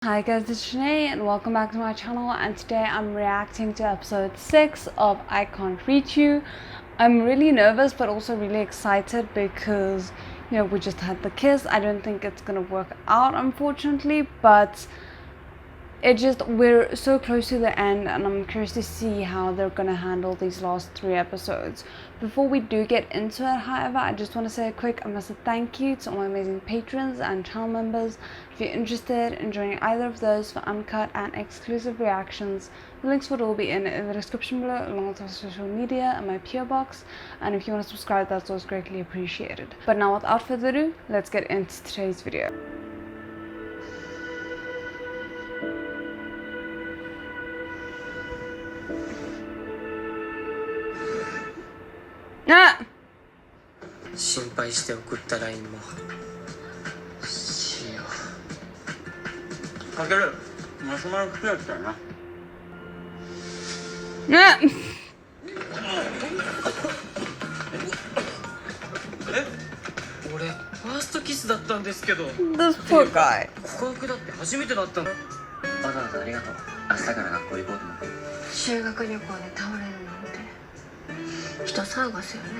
Hi guys, it's Shanae and welcome back to my channel, and today I'm reacting to episode 6 of I Can't Reach You. I'm really nervous but also really excited because, we just had the kiss. I don't think it's gonna work out, unfortunately, but we're so close to the end and I'm curious to see how they're gonna handle these last 3 episodes. Before we do get into it, however, I just want to say a quick massive thank you to all my amazing patrons and channel members. If you're interested in joining either of those for uncut and exclusive reactions, the links would all be in the description below, along with my social media and my PO box, and if you want to subscribe, that's always greatly appreciated. But now, without further ado, let's get into today's video. Ah! 心配して送った LINE もしよう。かけるマシュマロ好きだったよな。俺ファーストキスだったんですけど。 This poor guy. 告白だって初めてだったの。わざわざありがとう。明日から学校行こうと思って。修学旅行で倒れるなんて人騒がせよね。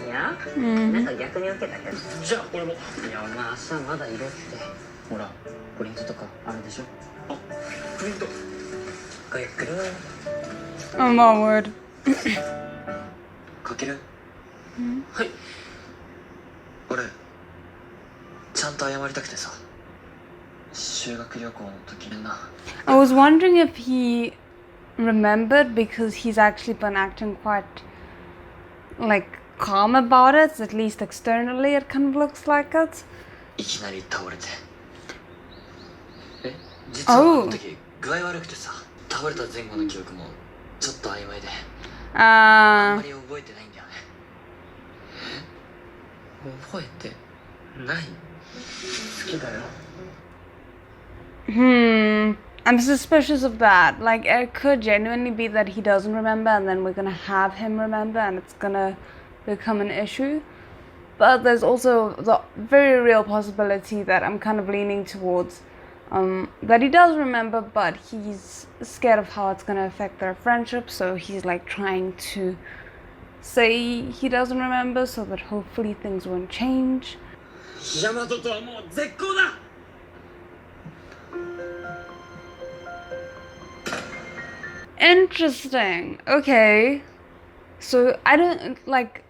いや、なんか逆に受けたけど。じゃあ俺も。いや、お前明日まだいるって。ほら、プリントとかあるでしょ。あ、プリント。ごゆっくり。Oh my word. かける。はい。俺ちゃんと謝りたくてさ。修学旅行の時にな。I was wondering if he remembered because he's actually been acting quite calm about it, at least externally it kind of looks like it. いきなり倒れて。実はあの時具合悪くてさ、倒れた前後の記憶もちょっと曖昧で、あんまり覚えてないんだよね。覚えてない？好きだよ。I'm suspicious of that. Like, it could genuinely be that he doesn't remember and then we're gonna have him remember and it's gonna become an issue. But there's also the very real possibility that I'm kind of leaning towards that he does remember, but he's scared of how it's gonna affect their friendship, so he's like trying to say he doesn't remember so that hopefully things won't change. Interesting. Okay. So I don't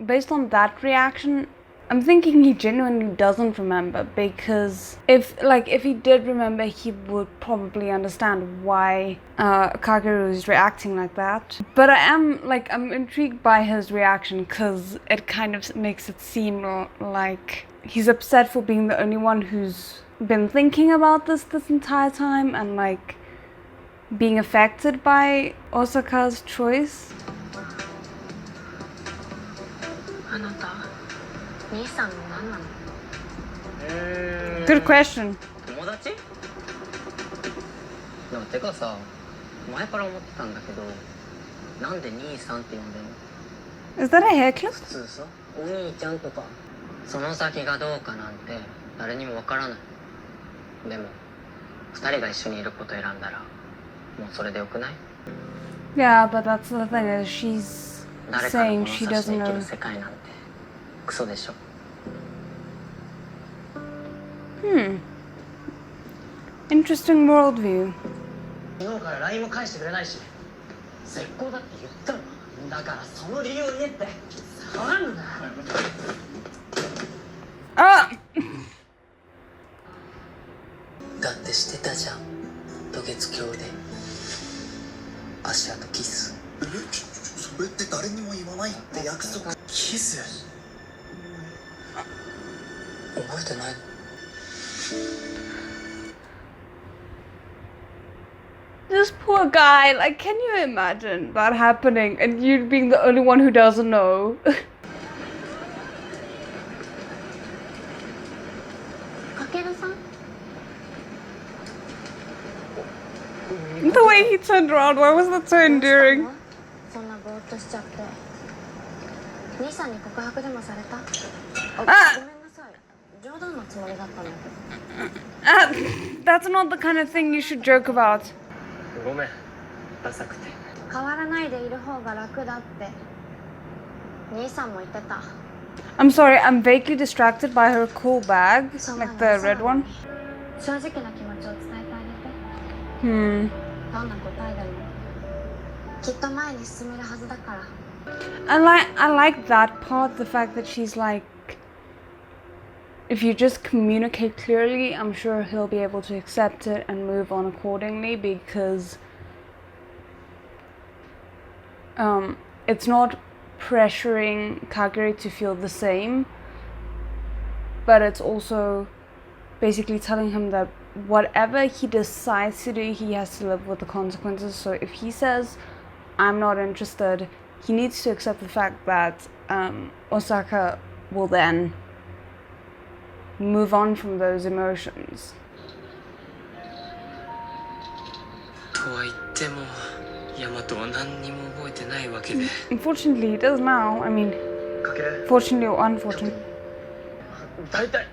based on that reaction, I'm thinking he genuinely doesn't remember, because if he did remember, he would probably understand why Kageru is reacting like that. But I'm intrigued by his reaction because it kind of makes it seem like he's upset for being the only one who's been thinking about this entire time and being affected by Osaka's choice. あなた、兄さんの何なの？ Good question. 友達？でもてかさ、前から思ってたんだけど、なんで兄さんって呼んでんの？ Is that a hair clip? 普通さ、お兄ちゃんとか、その先がどうかなんて誰にもわからない。でも、二人が一緒にいること選んだら、もうそれでよくない？ Yeah, but that's the thing, is she's 誰かの saying 物 she 差しで doesn't 生き know. る世界なんてクソでしょ。Interesting worldview. 昨日から LINE も返してくれないし、絶好だって言ったの。だからその理由を言えって。触るんだ。Ah! だってしてたじゃん。渡月橋で足跡キス。それって誰にも言わないって約束。キス？覚えてないのThis poor guy, can you imagine that happening and you being the only one who doesn't know? かけるさん？ The way he turned around, why was that so endearing? そんなぼーっとしちゃって。兄さんに告白でもされた？あ！ごめんなさい。冗冗談のつもりだったんだけど。That's not the kind of thing you should joke about. ごめんダサくて。変わらないでいる方が楽だって兄さんも言ってた。 I'm sorry, I'm vaguely distracted by her cool bag, like the red one. 正直な気持ちを伝えてあげて。Hmm. どんな答えでもきっと前に進めるはずだから。 I like that part, the fact that she's like, if you just communicate clearly, I'm sure he'll be able to accept it and move on accordingly, because it's not pressuring Kagure to feel the same, but it's also basically telling him that whatever he decides to do, he has to live with the consequences. So if he says, I'm not interested, he needs to accept the fact that Osaka will then move on from those emotions. とは言ってもヤマトは何にも覚えてないわけで。 Unfortunately, he does now. I mean, かける fortunately or unfortunately. 大体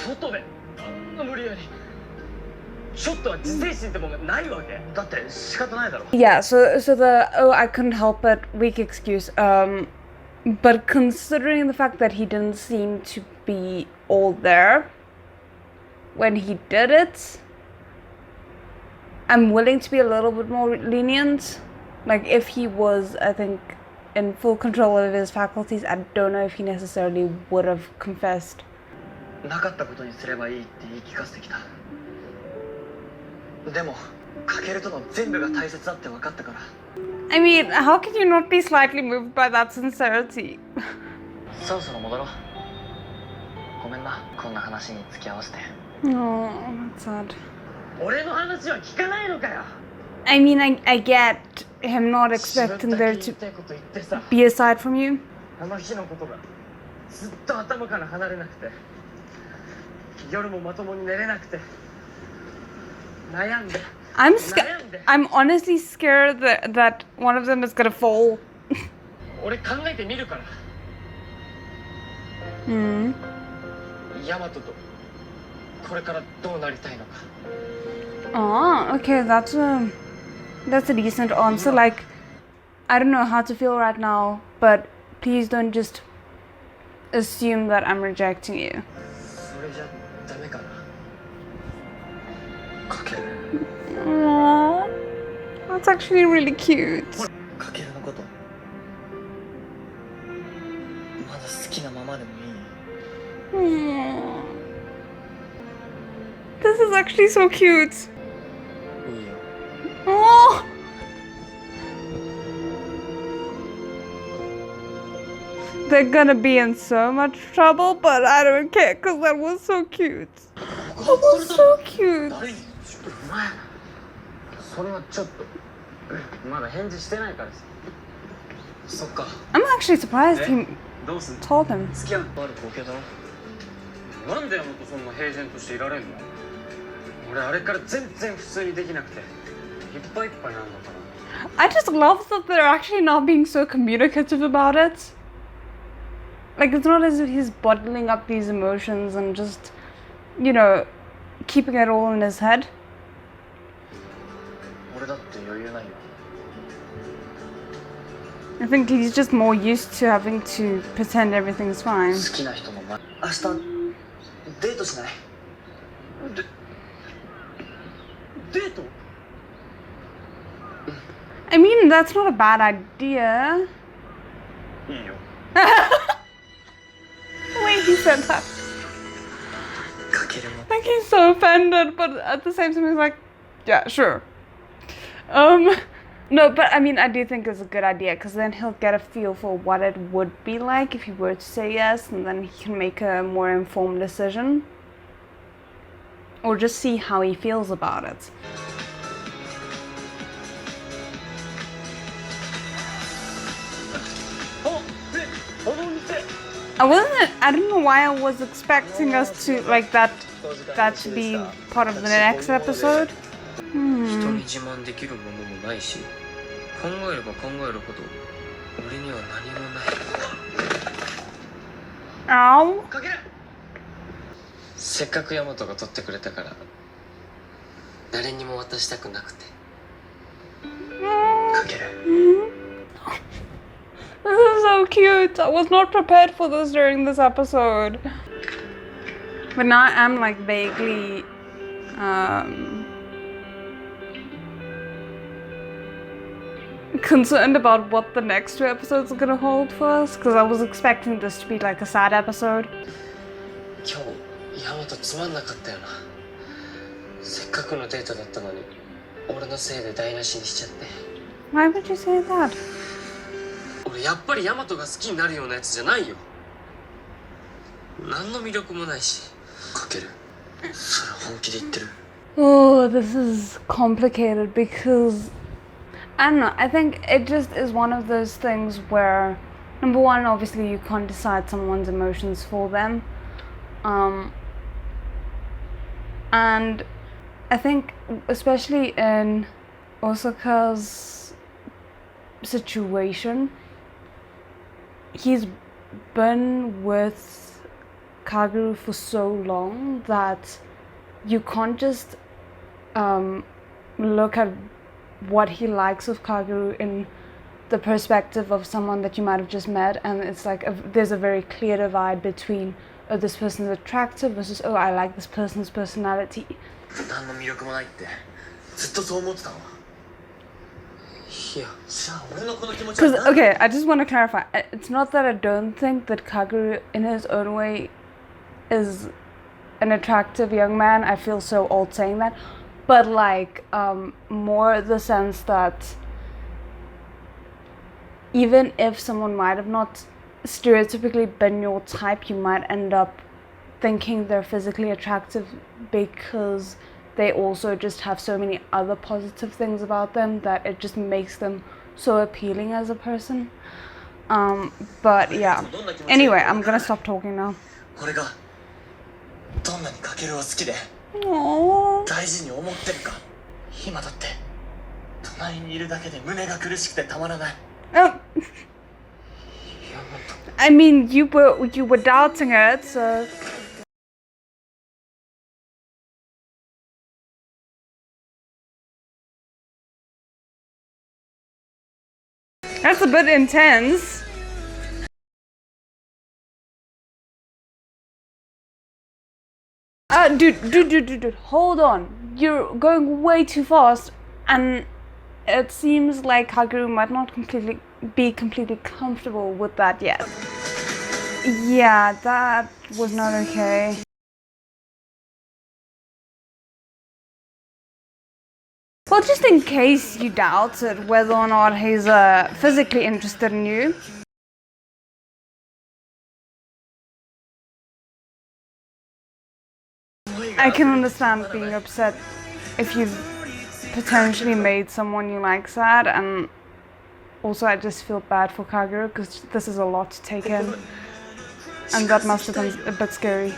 外であんな無理やりちょっとは自制心ってもんがないわけだって仕方ないだろ。 Yeah, so the I couldn't help it weak excuse. But considering the fact that he didn't seem to be all there when he did it, I'm willing to be a little bit more lenient. Like if he was, I think, in full control of his faculties, I don't know if he necessarily would have confessed. なかったことにすればいいって言い聞かせてきた。でもかけるとの全部が大切だって分かったから。 I mean, how can you not be slightly moved by that sincerity? そろそろ戻ろう。ごめんな、こんな話に付き合わせて。 Oh, that's sad. 俺の話は聞かないのかよ。 I mean, I get him not expecting there to be a side from you. あの日のことがずっと頭から離れなくて、夜もまともに寝れなくて、悩んで。 I'm honestly scared that one of them is gonna fall. 俺考えてみるから。 Hmm. ヤマトとこれからどうなりたいのか。 Oh, okay, that's a decent answer. Like, I don't know how to feel right now, but please don't just assume that I'm rejecting you. それじゃダメかな。かける。 Aww, that's actually really cute. かけるのことまだ好きなままでもいい？ Aww. This is actually so cute. いいよ。 Oh. They're gonna be in so much trouble, but I don't care because that was so cute. That was so cute. 誰に？お前。それはちょっとまだ返事してないからさ。そっか。 I'm actually surprised he どうすんの？ told him. 付き合うとある光景だろ。なんでヤマトそんな平然としていられんの？俺あれから全然普通にできなくていっぱいいっぱいなんだから。 I just love that they're actually not being so communicative about it. Like, it's not as if he's bottling up these emotions and just, you know, keeping it all in his head. 俺だって余裕ないよ。 I think he's just more used to having to pretend everything's fine. 好きな人も明日デートしない？デート？ I mean, that's not a bad idea. いいよ。 The way he said that. かけるも。 Like, he's so offended, but at the same time, he's like, yeah, sure. No, but I mean, I do think it's a good idea because then he'll get a feel for what it would be like if he were to say yes, and then he can make a more informed decision. Or just see how he feels about it. I don't know why I was expecting us to, like, that to be part of the next episode. 人に自慢できるものもないし、考えれば考えるほど俺には何もない。Ow. かける。せっかくヤマトが取ってくれたから誰にも渡したくなくて。かける。This is so cute. I was not prepared for this during this episode. But now I'm like vaguely concerned about what the next 2 episodes are gonna hold for us, because I was expecting this to be like a sad episode. 今日ヤマトつまんなかったよな。せっかくのデートだったのに俺のせいで台無しにしちゃって。 Why would you say that? 俺やっぱりヤマトが好きになるようなやつじゃないよ。何の魅力もないし。かける。それ本気で言ってる？ Oh, this is complicated because I don't know. I think it just is one of those things where, number one, obviously you can't decide someone's emotions for them. And I think, especially in Osaka's situation, he's been with Kaguru for so long that you can't just look at what he likes of Kaguru in the perspective of someone that you might have just met, and it's like there's a very clear divide between, oh, this person's attractive versus, oh, I like this person's personality. 何の魅力もないってずっとそう思ってたの。いや、じゃあ俺のこの気持ちは Because, okay, I just want to clarify. It's not that I don't think that Kaguru, in his own way, is an attractive young man. I feel so old saying that. But, like, more the sense that even if someone might have not stereotypically been your type, you might end up thinking they're physically attractive because they also just have so many other positive things about them that it just makes them so appealing as a person. But yeah. Anyway, I'm gonna stop talking now. 俺がどんなにかけるを好きで Aww. 大事に思ってるか。今だって隣にいるだけで胸が苦しくてたまらない。 Oh. I mean, you were doubting it, so. That's a bit intense. Dude, hold on. You're going way too fast, and it seems like Kaguru might not be completely comfortable with that yet. Yeah, that was not okay. Well, just in case you doubted whether or not he's physically interested in you. I can understand being upset if you've potentially made someone you like sad, and also I just feel bad for Kaguru because this is a lot to take in, and that must have been a bit scary.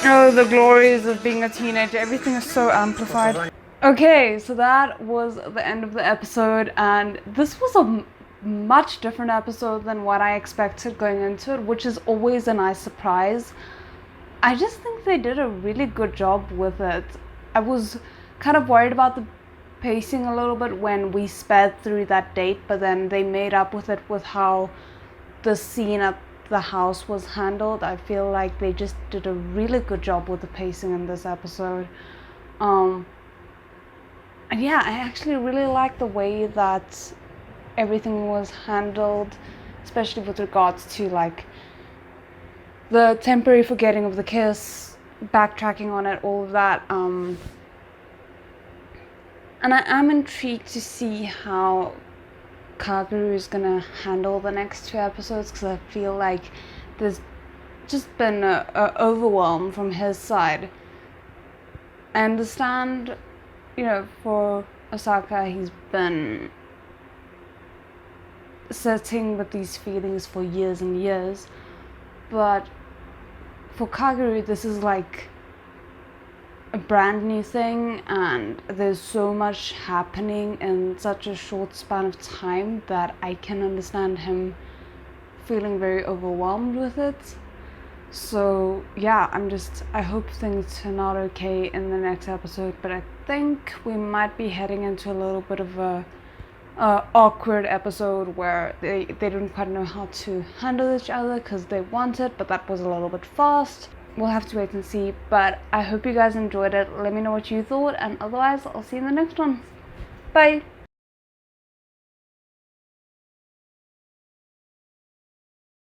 Oh, the glories of being a teenager, everything is so amplified. Okay, so that was the end of the episode, and this was a much different episode than what I expected going into it, which is always a nice surprise. I just think they did a really good job with it. I was kind of worried about the pacing a little bit when we sped through that date, but then they made up with it with how the scene at the house was handled. I feel like they just did a really good job with the pacing in this episode. And yeah, I actually really like the way that everything was handled, especially with regards to like the temporary forgetting of the kiss, backtracking on it, all of that. And I am intrigued to see how Kaguru is gonna handle the next 2 episodes, because I feel like there's just been a overwhelm from his side. I understand, you know, for Osaka, he's been sitting with these feelings for years and years, but for Kaguru, this is like a brand new thing, and there's so much happening in such a short span of time that I can understand him feeling very overwhelmed with it. So yeah, I hope things turn out okay in the next episode, but I think we might be heading into a little bit of a awkward episode where they don't quite know how to handle each other because they want it, but that was a little bit fast. We'll have to wait and see, but I hope you guys enjoyed it. Let me know what you thought, and otherwise I'll see you in the next one. Bye!